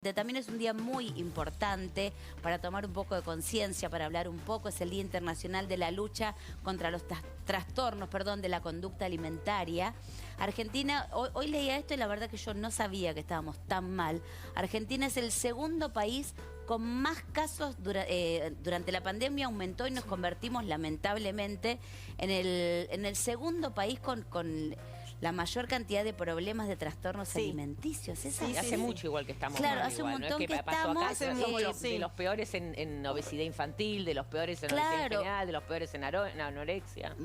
También es un día muy importante para tomar un poco de conciencia, para hablar un poco. Es el Día Internacional de la Lucha contra los trastornos, de la conducta alimentaria. Argentina, hoy leía esto y la verdad que yo no sabía que estábamos tan mal. Argentina es el segundo país con más casos durante la pandemia, aumentó y nos convertimos lamentablemente en el segundo país con la mayor cantidad de problemas de trastornos alimenticios. Hace mucho igual que estamos. Claro, hace un montón que estamos. Acá somos de los peores en obesidad infantil, de los peores en obesidad en general, de los peores en anorexia.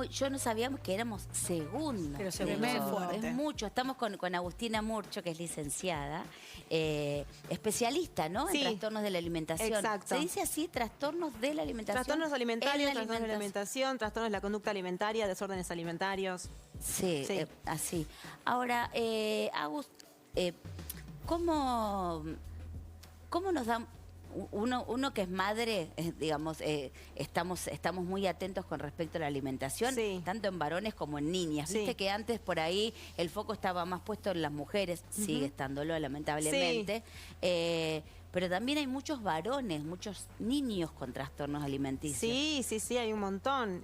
Yo no sabíamos que éramos segundos. Pero se ve fuerte. Es mucho. Estamos con Agustina Murcho, que es licenciada, especialista, ¿no? En trastornos de la alimentación. Exacto. ¿Se dice así? ¿Trastornos de la alimentación? Trastornos alimentarios, trastornos de la alimentación, trastornos de la conducta alimentaria, desórdenes alimentarios. Sí. Así. Ahora, Agus, ¿cómo nos da uno que es madre, digamos, estamos muy atentos con respecto a la alimentación, tanto en varones como en niñas? Viste que antes por ahí el foco estaba más puesto en las mujeres, sigue estándolo lamentablemente, pero también hay muchos varones, muchos niños con trastornos alimenticios. Sí, hay un montón.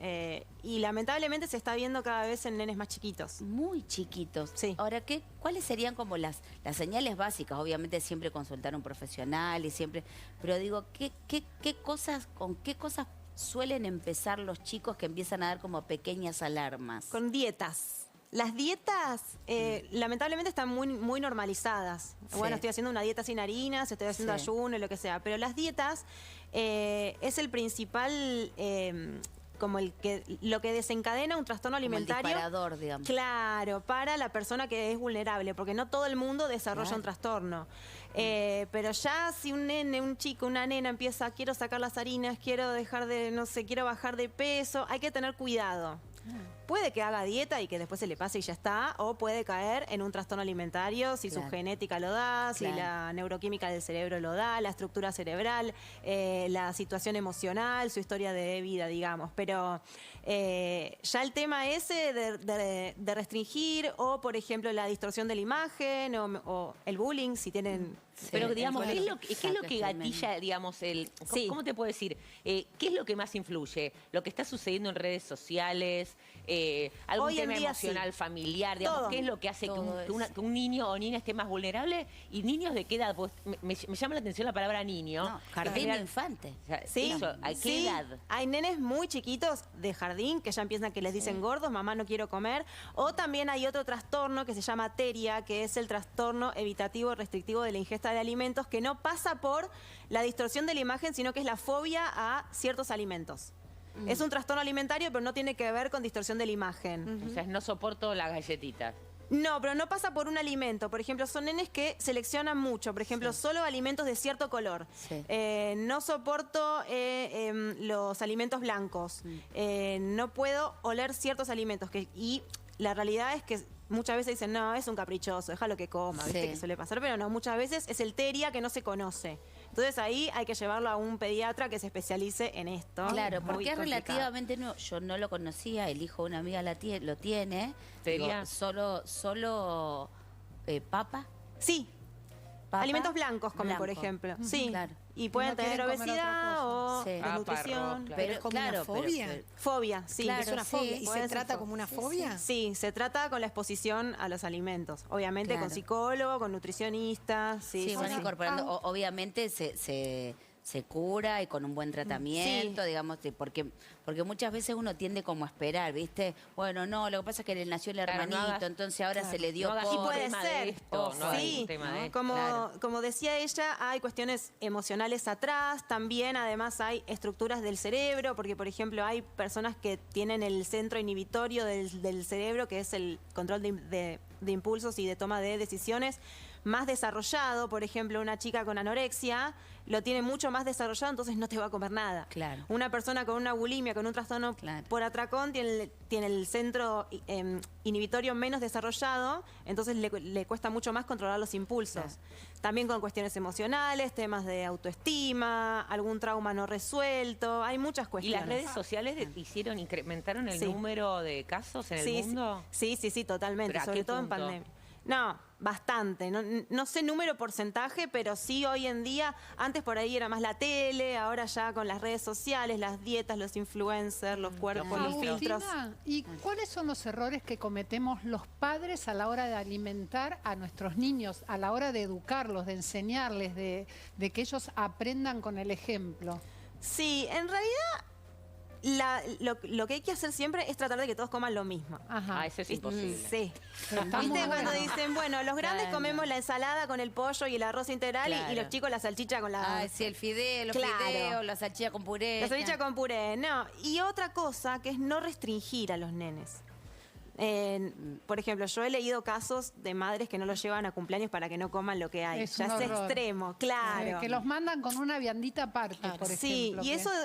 Y lamentablemente se está viendo cada vez en nenes más chiquitos. Muy chiquitos. Sí. Ahora, ¿cuáles serían como las señales básicas? Obviamente siempre consultar a un profesional y siempre... Pero digo, ¿con qué cosas suelen empezar los chicos que empiezan a dar como pequeñas alarmas? Con dietas. Las dietas, lamentablemente, están muy normalizadas. Bueno, estoy haciendo una dieta sin harinas, estoy haciendo ayuno, lo que sea. Pero las dietas es el principal... lo que desencadena un trastorno alimentario. Como el disparador, digamos. Claro, para la persona que es vulnerable, porque no todo el mundo desarrolla un trastorno. Pero ya si un nene, un chico, una nena empieza, quiero sacar las harinas, quiero dejar de, no sé, quiero bajar de peso, hay que tener cuidado. Puede que haga dieta y que después se le pase y ya está, o puede caer en un trastorno alimentario si su genética lo da, si la neuroquímica del cerebro lo da, la estructura cerebral, la situación emocional, su historia de vida, digamos. Pero ya el tema ese de restringir, o por ejemplo la distorsión de la imagen, o el bullying, si tienen... Pero digamos, ¿qué es lo que gatilla, digamos, ¿cómo te puedo decir? ¿Qué es lo que más influye? ¿Lo que está sucediendo en redes sociales? ¿Algún tema emocional, familiar? Digamos, ¿qué es lo que hace que un niño o niña esté más vulnerable? ¿Y niños de qué edad? Pues, me llama la atención la palabra niño. No, jardín de infante. ¿A qué edad? Hay nenes muy chiquitos de jardín que ya empiezan que les dicen gordos, mamá no quiero comer. O también hay otro trastorno que se llama TERIA, que es el trastorno evitativo restrictivo de la ingesta de alimentos, que no pasa por la distorsión de la imagen, sino que es la fobia a ciertos alimentos. Es un trastorno alimentario, pero no tiene que ver con distorsión de la imagen. O sea, no soporto las galletitas. No, pero no pasa por un alimento. Por ejemplo, son nenes que seleccionan mucho. Por ejemplo, solo alimentos de cierto color. No soporto los alimentos blancos. No puedo oler ciertos alimentos. Y la realidad es que muchas veces dicen, no, es un caprichoso, déjalo que coma, ¿viste? Que suele pasar. Pero no, muchas veces es el TERIA que no se conoce. Entonces ahí hay que llevarlo a un pediatra que se especialice en esto. Claro, porque es relativamente nuevo. Yo no lo conocía, el hijo de una amiga lo tiene. ¿TERIA? Solo papa. Sí. ¿Papa? Alimentos blancos come, por ejemplo. Sí. Claro. Y pueden tener obesidad o desnutrición. Pero es como una fobia. Fobia, sí. Claro, es una fobia. ¿Y se trata como una fobia? Sí, se trata con la exposición a los alimentos. Obviamente con psicólogo, con nutricionista. Sí, van incorporando. Obviamente se cura y con un buen tratamiento, digamos, porque muchas veces uno tiende como a esperar, ¿viste? Bueno, no, lo que pasa es que le nació el hermanito, entonces ahora se le dio y puede ser. Como decía ella, hay cuestiones emocionales atrás, también además hay estructuras del cerebro, porque por ejemplo hay personas que tienen el centro inhibitorio del cerebro, que es el control de impulsos y de toma de decisiones, más desarrollado. Por ejemplo, una chica con anorexia lo tiene mucho más desarrollado, entonces no te va a comer nada. Claro. Una persona con una bulimia, con un trastorno por atracón, tiene el centro inhibitorio menos desarrollado, entonces le cuesta mucho más controlar los impulsos. También con cuestiones emocionales, temas de autoestima, algún trauma no resuelto, hay muchas cuestiones. ¿Y las redes sociales incrementaron el número de casos en el mundo? Sí, totalmente, sobre todo en pandemia. No, bastante. No sé número, porcentaje, pero sí hoy en día, antes por ahí era más la tele, ahora ya con las redes sociales, las dietas, los influencers, los cuerpos, los filtros. ¿Y cuáles son los errores que cometemos los padres a la hora de alimentar a nuestros niños, a la hora de educarlos, de enseñarles, de que ellos aprendan con el ejemplo? Sí, en realidad lo que hay que hacer siempre es tratar de que todos coman lo mismo. Ajá. Eso es imposible. Sí. ¿Viste cuando dicen, bueno, los grandes comemos la ensalada con el pollo y el arroz integral y los chicos la salchicha con la... sí, el fideo, los fideos, la salchicha con puré. La salchicha con puré, no. Y otra cosa que es no restringir a los nenes. Por ejemplo, yo he leído casos de madres que no los llevan a cumpleaños para que no coman lo que hay. Ya es extremo, claro. Que los mandan con una viandita aparte, por ejemplo. Sí,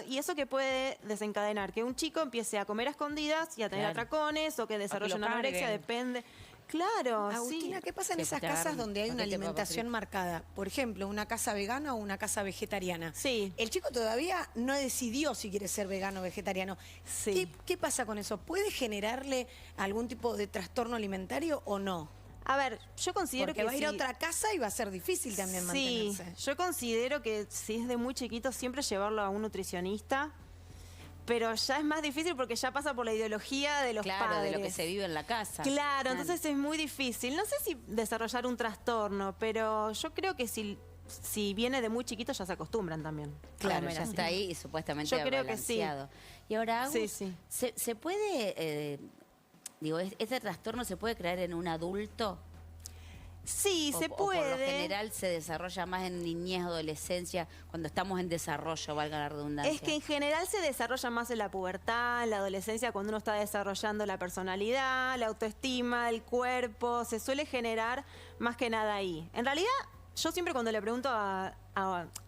y eso que puede desencadenar que un chico empiece a comer a escondidas y a tener atracones o que desarrolle una anorexia, depende. Claro, Agustina, ¿qué pasa en esas casas donde hay una alimentación marcada? Por ejemplo, una casa vegana o una casa vegetariana. Sí. El chico todavía no decidió si quiere ser vegano o vegetariano. Sí. ¿Qué pasa con eso? ¿Puede generarle algún tipo de trastorno alimentario o no? A ver, yo considero que va a ir a otra casa y va a ser difícil también mantenerse. Sí, yo considero que si es de muy chiquito siempre llevarlo a un nutricionista. Pero ya es más difícil porque ya pasa por la ideología de los padres. de lo que se vive en la casa. Claro, entonces es muy difícil. No sé si desarrollar un trastorno, pero yo creo que si viene de muy chiquito ya se acostumbran también. Claro, ya está ahí y supuestamente yo creo balanceado. Que sí. Y ahora, Agus, sí. ¿se puede, este trastorno se puede crear en un adulto? Sí, se puede. O por lo general se desarrolla más en niñez, adolescencia, cuando estamos en desarrollo, valga la redundancia. Es que en general se desarrolla más en la pubertad, en la adolescencia, cuando uno está desarrollando la personalidad, la autoestima, el cuerpo, se suele generar más que nada ahí. En realidad, yo siempre cuando le pregunto a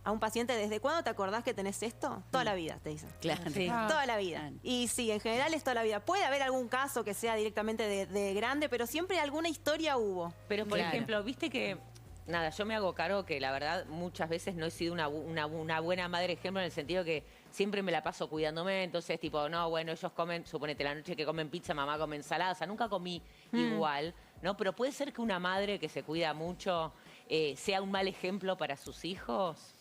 un paciente, ¿desde cuándo te acordás que tenés esto? Toda la vida, te dicen. Claro. Sí, toda la vida. Claro. Y sí, en general es toda la vida. Puede haber algún caso que sea directamente de grande, pero siempre alguna historia hubo. Pero, por ejemplo, viste que... Nada, yo me hago cargo que la verdad muchas veces no he sido una buena madre ejemplo en el sentido que siempre me la paso cuidándome, entonces tipo, no, bueno, ellos comen, suponete la noche que comen pizza, mamá come ensalada, o sea, nunca comí igual, ¿no? Pero puede ser que una madre que se cuida mucho sea un mal ejemplo para sus hijos.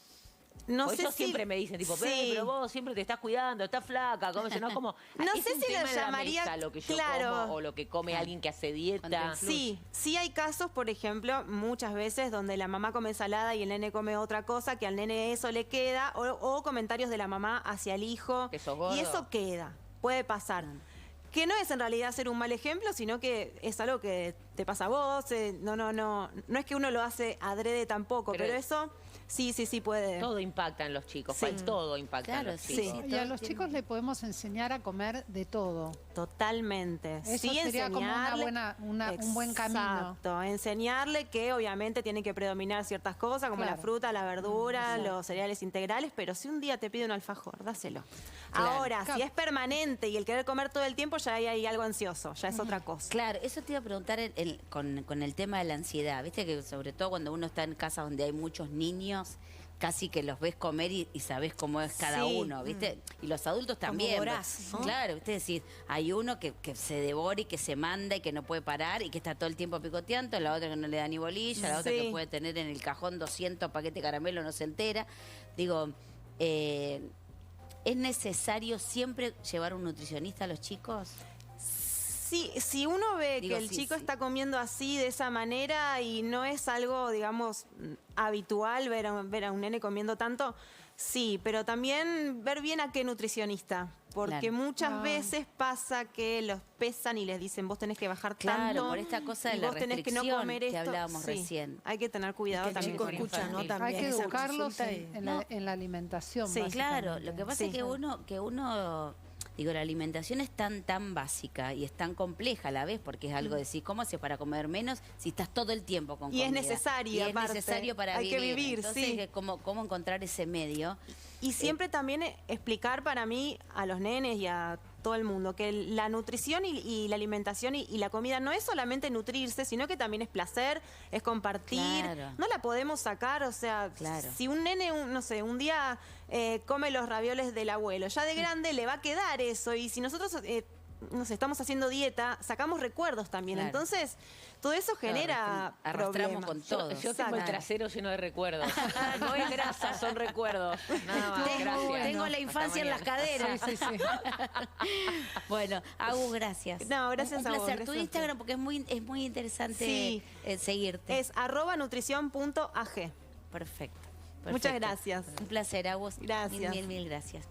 No sé ellos siempre me dicen, tipo, pero vos siempre te estás cuidando, estás flaca, ¿no? Como, no sé si lo llamaría, lo que yo como o lo que come alguien que hace dieta. Sí hay casos, por ejemplo, muchas veces donde la mamá come ensalada y el nene come otra cosa, que al nene eso le queda, o comentarios de la mamá hacia el hijo. Que sos gordo. Y eso queda, puede pasar. Que no es en realidad ser un mal ejemplo, sino que es algo que te pasa a vos. No es que uno lo hace adrede tampoco, pero eso... Sí, puede. Todo impacta en los chicos, todo impacta en los chicos. Y a los chicos le podemos enseñar a comer de todo. Totalmente. Eso sería como un buen camino. Exacto, enseñarle que obviamente tienen que predominar ciertas cosas, como la fruta, la verdura, los cereales integrales, pero si un día te pide un alfajor, dáselo. Ahora, si es permanente y el querer comer todo el tiempo, ya hay algo ansioso, ya es otra cosa. Claro, eso te iba a preguntar con el tema de la ansiedad. Viste que sobre todo cuando uno está en casas donde hay muchos niños, casi que los ves comer y sabés cómo es cada uno, ¿viste? Y los adultos también. ¿no? Claro, ¿viste? Decir, hay uno que se devora y que se manda y que no puede parar y que está todo el tiempo picoteando, la otra que no le da ni bolilla, la otra que puede tener en el cajón 200 paquetes de caramelo, no se entera. Digo, ¿es necesario siempre llevar un nutricionista a los chicos? Sí, si uno ve que el chico está comiendo así, de esa manera, y no es algo, digamos, habitual ver a un nene comiendo tanto, sí, pero también ver bien a qué nutricionista. Porque muchas veces pasa que los pesan y les dicen, vos tenés que bajar tanto. Claro, por esta cosa de la restricción que hablábamos recién. Hay que tener cuidado también con eso. Hay que educarlos en la alimentación. Sí, claro. Lo que pasa es que uno digo, la alimentación es tan básica y es tan compleja a la vez, porque es algo de decir, ¿cómo haces para comer menos si estás todo el tiempo con comida? Y es necesario, y es necesario para vivir. Hay que vivir, entonces, ¿cómo encontrar ese medio? Y siempre también explicar para mí, a los nenes y a todo el mundo, que la nutrición y la alimentación y la comida no es solamente nutrirse, sino que también es placer, es compartir. Claro. No la podemos sacar, o sea, si un nene, no sé, un día come los ravioles del abuelo, ya de grande le va a quedar eso, y si nosotros no sé, estamos haciendo dieta, sacamos recuerdos también. Claro. Entonces, todo eso genera arrastramos problemas. con todo. Yo tengo el trasero lleno de recuerdos. No es grasa, son recuerdos. Nada más, gracias. Tengo la infancia en las caderas. Sí, sí, sí. Bueno, Agus, gracias. No, gracias un a vos. placer. Tu Gracias a Instagram, porque es muy interesante Sí. seguirte. Es @nutrición.ag. Perfecto. Muchas gracias. Un placer, Agus. Gracias. Mil gracias.